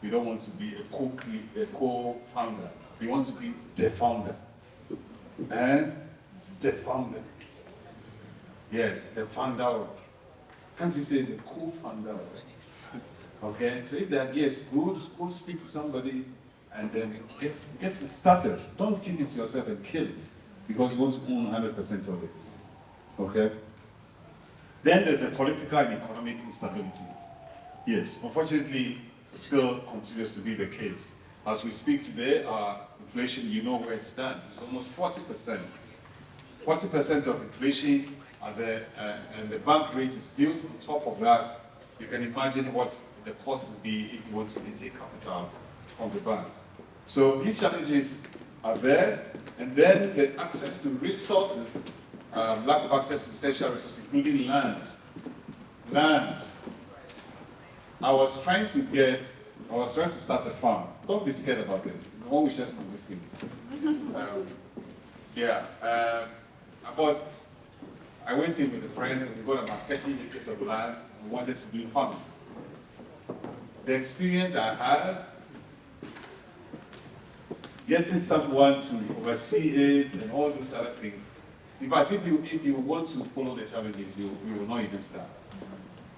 You don't want to be a co-founder. You want to be the founder. And the founder. Yes, the founder of. Can't you say the co-founder? Okay, so if that yes, go speak to somebody and then get it started. Don't keep it to yourself and kill it because you want to own 100% of it. Okay? Then there's a political and economic instability. Yes, unfortunately, it still continues to be the case. As we speak today, our inflation, you know where it stands. It's almost 40%. 40% of inflation are there, and the bank rate is built on top of that. You can imagine what the cost would be if you want to take capital from the bank. So these challenges are there, and then the access to resources, lack of access to essential resources, including land. Land. I was trying to start a farm. Don't be scared about this. No one will just do these things. I went in with a friend and we got about 30 acres of land and we wanted to do farming. The experience I had, getting someone to oversee it and all those other things. In fact, if you want to follow the challenges, you will not even start.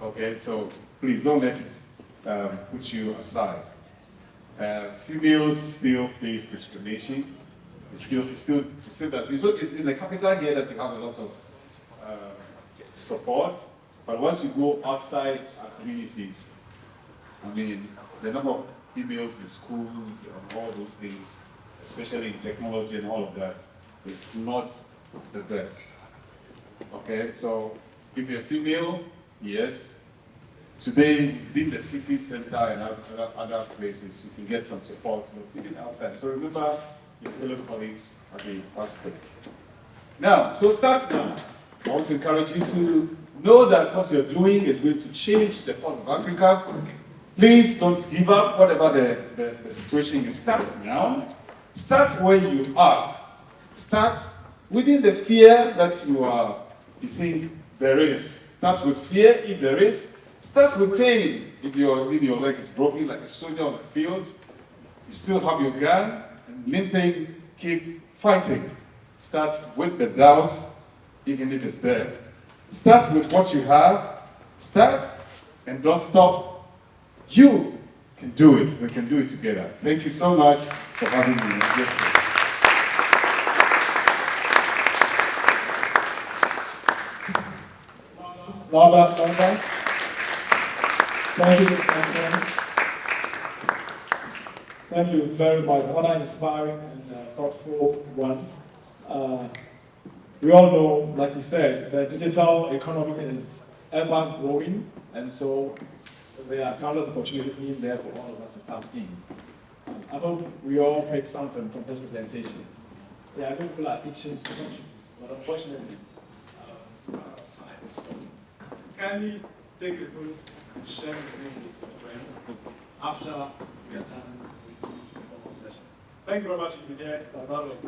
Okay, so please don't let it put you aside. Females still face discrimination. It's still that. So it's in the capital here that we have a lot of support, but once you go outside our communities, the number of females in schools and all those things, especially in technology and all of that, is not the best. Okay, so if you're female, yes. Today, in the city center and other places, you can get some support, but even outside. So remember your fellow colleagues at the participants. Now, so start now. I want to encourage you to know that what you're doing is going to change the course of Africa. Please don't give up, whatever the situation is. Start now. Start where you are. Start within the fear that you think there is. Start with fear if there is. Start with pain. If your leg is broken like a soldier on the field, you still have your gun, and limping, keep fighting. Start with the doubts, even if it's there. Start with what you have. Start and don't stop. You can do it. We can do it together. Thank you so much for having me. Louder. Thank you, thank you very much. What an inspiring and thoughtful one. We all know, like you said, the digital economy is ever growing, and so there are countless opportunities in there for all of us to tap in. I hope we all take something from this presentation. Yeah, I think people are itching to contribute, but unfortunately, we're out of time. So, kindly take the books and share it with your friend after we are done with this formal session. Thank you very much for being here. That was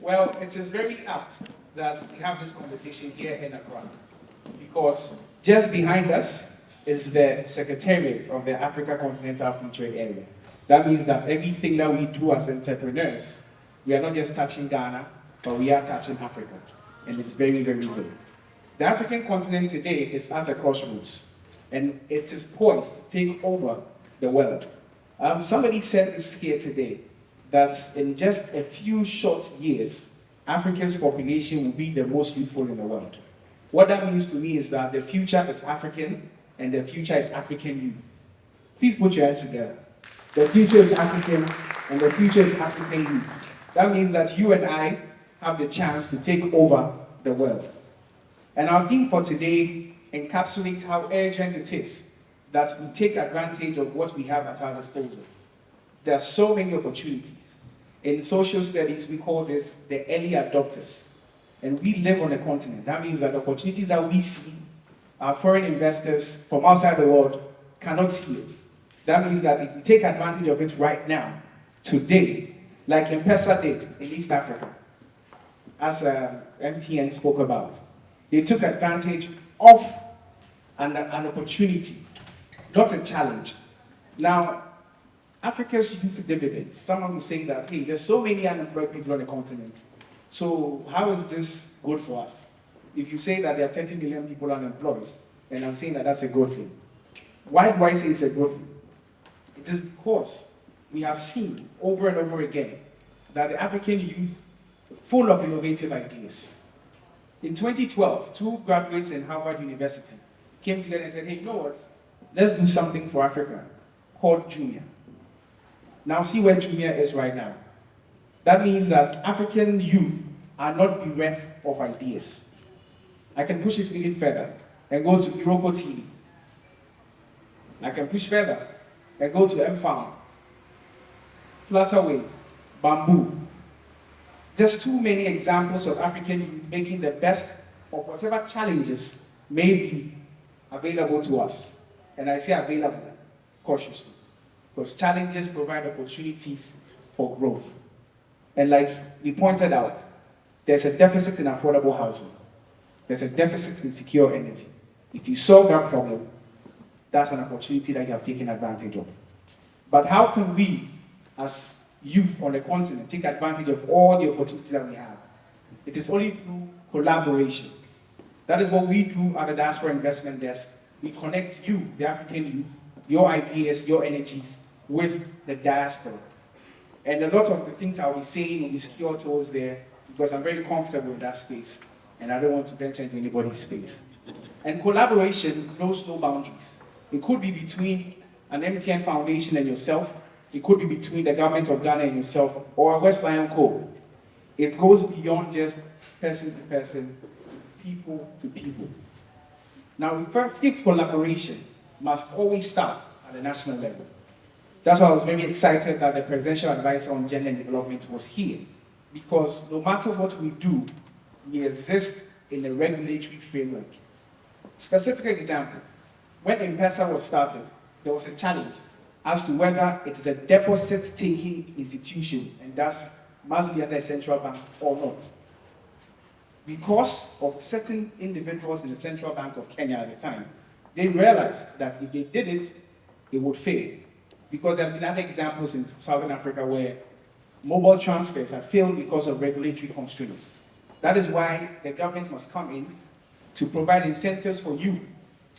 Well, it is very apt that we have this conversation here in Accra, because just behind us is the Secretariat of the Africa Continental Free Trade Area. That means that everything that we do as entrepreneurs, we are not just touching Ghana, but we are touching Africa. And it's very, very good. The African continent today is at a crossroads, and it is poised to take over the world. Somebody said this here today, that in just a few short years, Africa's population will be the most youthful in the world. What that means to me is that the future is African, and the future is African youth. Please put your hands together. The future is African, and the future is African youth. That means that you and I have the chance to take over the world. And our theme for today encapsulates how urgent it is that we take advantage of what we have at our disposal. There are so many opportunities. In social studies, we call this the early adopters. And we live on a continent. That means that the opportunities that we see, our foreign investors from outside the world cannot see it. That means that if we take advantage of it right now, today, like M-Pesa did in East Africa, as MTN spoke about, they took advantage of an opportunity, not a challenge. Now, Africa's youth dividends, someone was saying that, hey, there's so many unemployed people on the continent. So how is this good for us? If you say that there are 30 million people unemployed, and I'm saying that that's a good thing. Why do I say it's a good thing? It is because we have seen over and over again that the African youth are full of innovative ideas. In 2012, 2 graduates in Harvard University came together and said, hey, you know what? Let's do something for Africa called Junior. Now see where Junior is right now. That means that African youth are not bereft of ideas. I can push it a little further and go to Iroko TV. I can push further and go to M-Farm, Flutterway, Bamboo. Just too many examples of African youth making the best of whatever challenges may be available to us. And I say available cautiously, because challenges provide opportunities for growth. And like we pointed out, there's a deficit in affordable housing. There's a deficit in secure energy. If you solve that problem, that's an opportunity that you have taken advantage of. But how can we, as youth on the continent, take advantage of all the opportunities that we have? It is only through collaboration. That is what we do at the Diaspora Investment Desk. We connect you, the African youth, your ideas, your energies, with the diaspora. And a lot of the things I'll be saying will be secured towards there, because I'm very comfortable in that space, and I don't want to venture into anybody's space. And collaboration knows no boundaries. It could be between an MTN Foundation and yourself. It could be between the government of Ghana and yourself, or West Lion Co. It goes beyond just person to person, people to people. Now, effective collaboration must always start at the national level. That's why I was very excited that the Presidential Advisor on Gender and Development was here. Because no matter what we do, we exist in a regulatory framework. Specific example, when M-Pesa was started, there was a challenge as to whether it is a deposit-taking institution and thus must be under a central bank or not. Because of certain individuals in the Central Bank of Kenya at the time, they realized that if they did it, it would fail. Because there have been other examples in Southern Africa where mobile transfers have failed because of regulatory constraints. That is why the government must come in to provide incentives for you,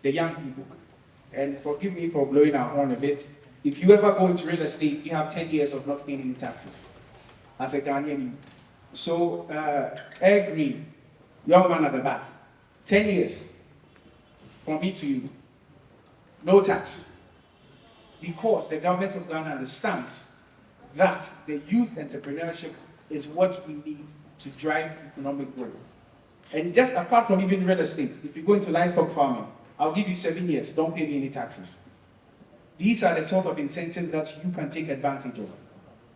the young people. And forgive me for blowing our horn a bit. If you ever go into real estate, you have 10 years of not paying any taxes as a Ghanaian youth. So, Air Green, young man at the back, 10 years from me to you, no tax. Because the government of Ghana understands that the youth entrepreneurship is what we need to drive economic growth. And just apart from even real estate, if you go into livestock farming, I'll give you 7 years, don't pay me any taxes. These are the sort of incentives that you can take advantage of.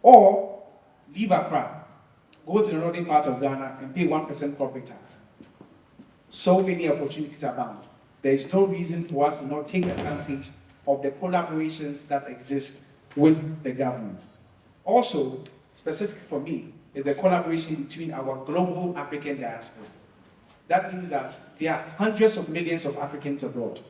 Or leave Accra, go to the northern part of Ghana and pay 1% corporate tax. So many opportunities abound. There is no reason for us to not take advantage of the collaborations that exist with the government. Also, specific for me, is the collaboration between our global African diaspora. That means that there are hundreds of millions of Africans abroad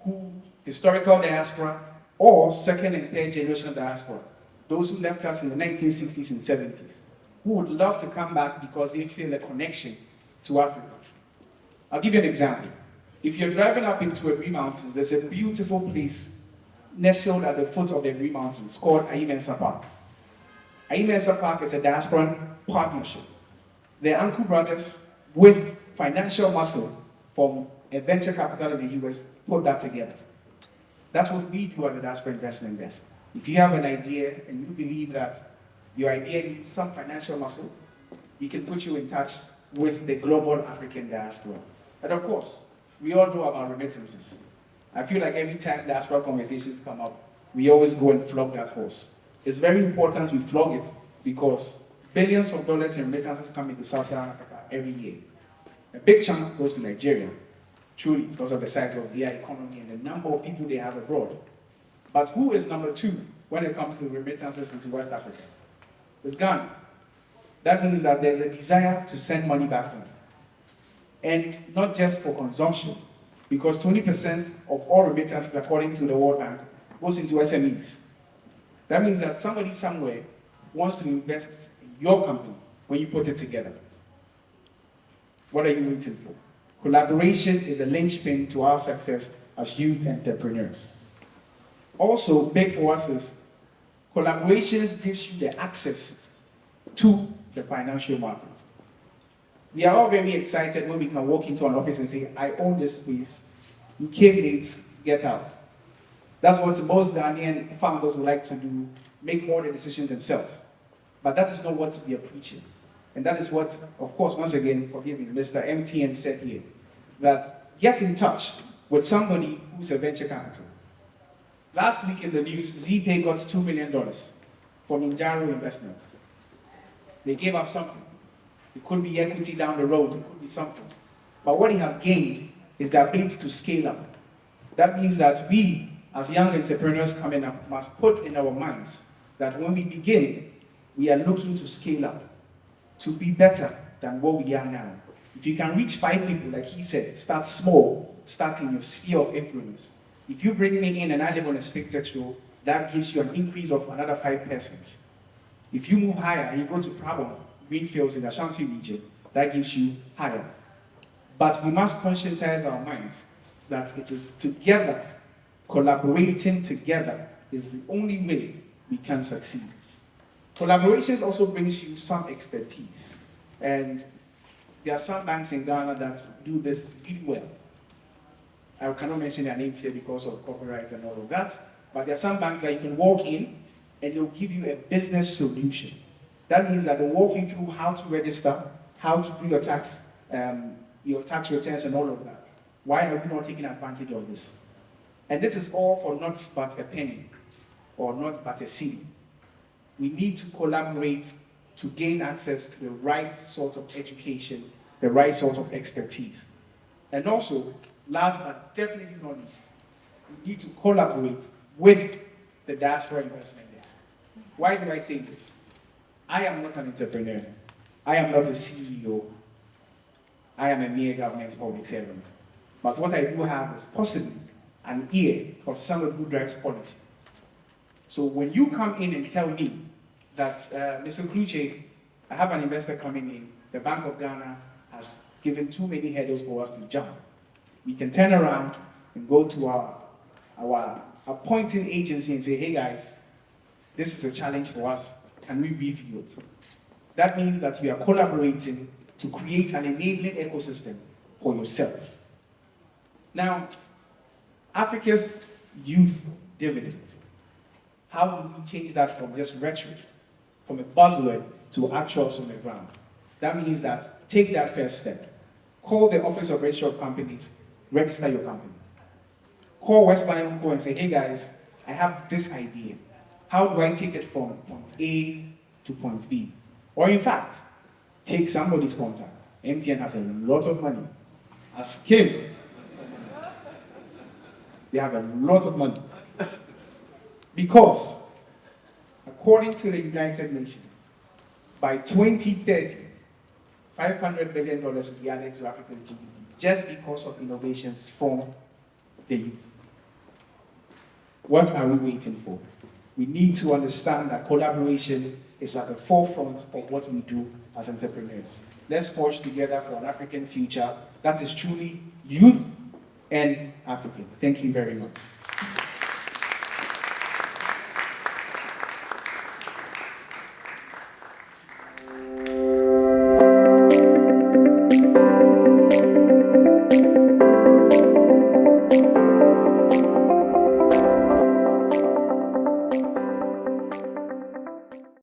who, historical diaspora or second and third generation diaspora, those who left us in the 1960s and 70s, who would love to come back because they feel a connection to Africa. I'll give you an example. If you're driving up into a Green Mountains, there's a beautiful place nestled at the foot of the Green Mountains called Ayimensa Park. Ayimensa Park is a diaspora partnership. The Uncle brothers, with financial muscle from a venture capital in the US, put that together. That's what we do at the Diaspora Investment Desk. If you have an idea and you believe that your idea needs some financial muscle, we can put you in touch with the global African diaspora. And of course, we all know about remittances. I feel like every time diaspora conversations come up, we always go and flog that horse. It's very important we flog it because billions of dollars in remittances come into Southern Africa every year. A big chunk goes to Nigeria, truly because of the size of their economy and the number of people they have abroad. But who is number 2 when it comes to remittances into West Africa? It's Ghana. That means that there's a desire to send money back home. And not just for consumption, because 20% of all remittances, according to the World Bank, goes into SMEs. That means that somebody somewhere wants to invest in your company when you put it together. What are you waiting for? Collaboration is the linchpin to our success as youth entrepreneurs. Also, big for us is collaborations gives you the access to the financial markets. We are all very excited when we can walk into an office and say, I own this space, you came late, get out. That's what most Ghanaian founders would like to do, make more the decision themselves. But that is not what we are preaching. And that is what, of course, once again, forgive me, Mr. MTN said here, that get in touch with somebody who's a venture capital. Last week in the news, ZPay got $2 million from Ninjaro Investments. They gave up something. It could be equity down the road, it could be something. But what they have gained is the ability to scale up. That means that we, as young entrepreneurs coming up, must put in our minds that when we begin, we are looking to scale up, to be better than what we are now. If you can reach 5 people, like he said, start small, start in your sphere of influence. If you bring me in and I live on a spectator row, that gives you an increase of another 5 persons. If you move higher and you go to Prabon, Greenfields in the Ashanti region, that gives you higher. But we must conscientize our minds that it is together, collaborating together is the only way we can succeed. Collaborations also brings you some expertise. And there are some banks in Ghana that do this really well. I cannot mention their names here because of copyright and all of that, but there are some banks that you can walk in and they'll give you a business solution. That means that they'll walk you through how to register, how to do your tax returns and all of that. Why are we not taking advantage of this? And this is all for not but a penny or not but a seed. We need to collaborate to gain access to the right sort of education, the right sort of expertise. And also, last but definitely not least, we need to collaborate with the Diaspora Investment Desk. Why do I say this? I am not an entrepreneur. I am not a CEO. I am a mere government public servant. But what I do have is possibly an ear of someone who drives policy. So when you come in and tell me that, Mr. Kluche, I have an investor coming in, the Bank of Ghana has given too many hurdles for us to jump, we can turn around and go to our appointing agency and say, hey guys, this is a challenge for us, can we review it? That means that you are collaborating to create an enabling ecosystem for yourselves. Now, Africa's youth dividend. How do we change that from just rhetoric, from a buzzword to actuals on the ground? That means that take that first step. Call the Office of Registrar of Companies, register your company. Call West Lion Co and say, hey guys, I have this idea. How do I take it from point A to point B? Or in fact, take somebody's contact. MTN has a lot of money. Ask him. They have a lot of money. Because, according to the United Nations, by 2030, $500 billion will be added to Africa's GDP just because of innovations from the youth. What are we waiting for? We need to understand that collaboration is at the forefront of what we do as entrepreneurs. Let's forge together for an African future that is truly youth and African. Thank you very much.